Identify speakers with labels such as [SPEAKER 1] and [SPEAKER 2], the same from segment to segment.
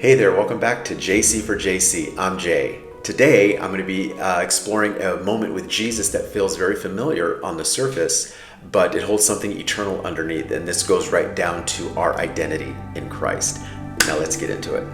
[SPEAKER 1] Hey there, welcome back to JC4JC. I'm Jay. Today I'm going to be exploring a moment with Jesus that feels very familiar on the surface, but it holds something eternal underneath, and this goes right down to our identity in Christ. Now let's get into it.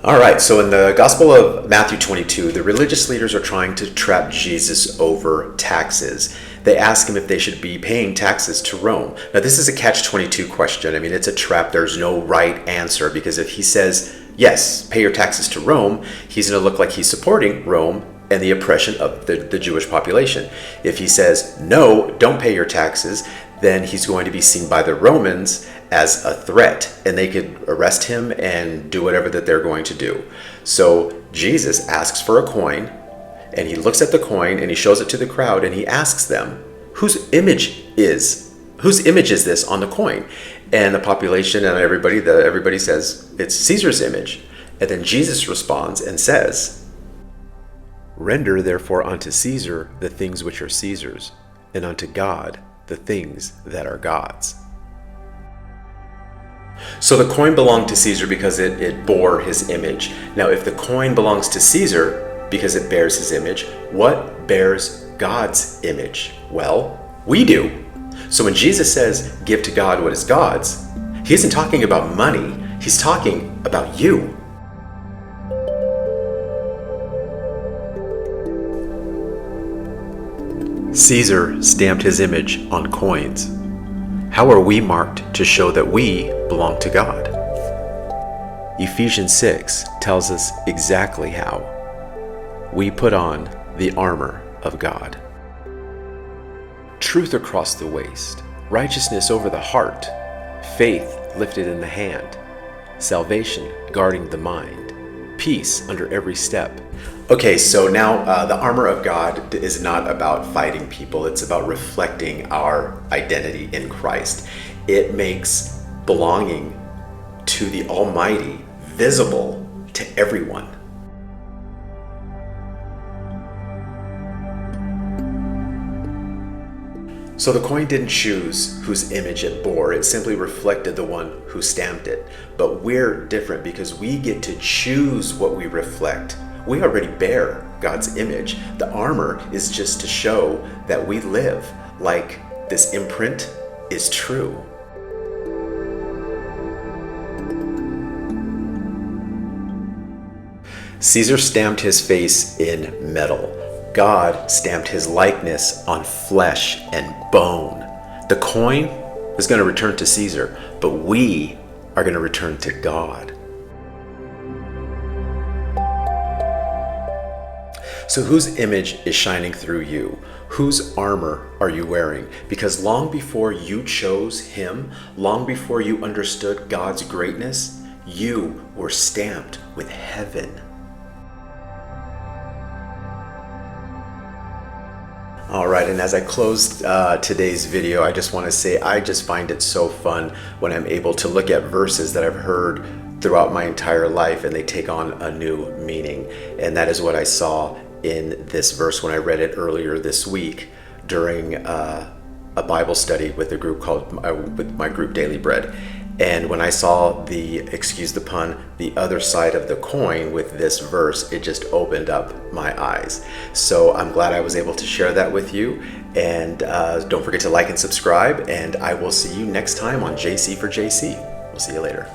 [SPEAKER 1] All right, so in the Gospel of Matthew 22, the religious leaders are trying to trap Jesus over taxes. They ask him if they should be paying taxes to Rome. Now, this is a catch-22 question. I mean, it's a trap. There's no right answer, because if he says, yes, pay your taxes to Rome, he's going to look like he's supporting Rome and the oppression of the Jewish population. If he says, no, don't pay your taxes, then he's going to be seen by the Romans as a threat, and they could arrest him and do whatever that they're going to do. So Jesus asks for a coin, and he looks at the coin and he shows it to the crowd, and he asks them, whose image is this on the coin? And the population and everybody says, it's Caesar's image. And then Jesus responds and says, render therefore unto Caesar the things which are Caesar's, and unto God the things that are God's. So the coin belonged to Caesar because it bore his image. Now, if the coin belongs to Caesar because it bears his image, what bears God's image? Well, we do. So when Jesus says, give to God what is God's, he isn't talking about money. He's talking about you. Caesar stamped his image on coins. How are we marked to show that we belong to God? Ephesians 6 tells us exactly how. We put on the armor of God. Truth across the waist, righteousness over the heart, faith lifted in the hand, salvation guarding the mind, peace under every step. Okay, so now the armor of God is not about fighting people. It's about reflecting our identity in Christ. It makes belonging to the Almighty visible to everyone. So the coin didn't choose whose image it bore. It simply reflected the one who stamped it. But we're different because we get to choose what we reflect. We already bear God's image. The armor is just to show that we live like this imprint is true. Caesar stamped his face in metal. God stamped his likeness on flesh and bone. The coin is going to return to Caesar, but we are going to return to God. So whose image is shining through you? Whose armor are you wearing? Because long before you chose him, long before you understood God's greatness, you were stamped with heaven. All right, and as I close today's video, I just want to say I just find it so fun when I'm able to look at verses that I've heard throughout my entire life and they take on a new meaning. And that is what I saw in this verse when I read it earlier this week during a Bible study with a group with my group Daily Bread. And when I saw excuse the pun, the other side of the coin with this verse, it just opened up my eyes. So I'm glad I was able to share that with you. And don't forget to like and subscribe. And I will see you next time on JC4JC. We'll see you later.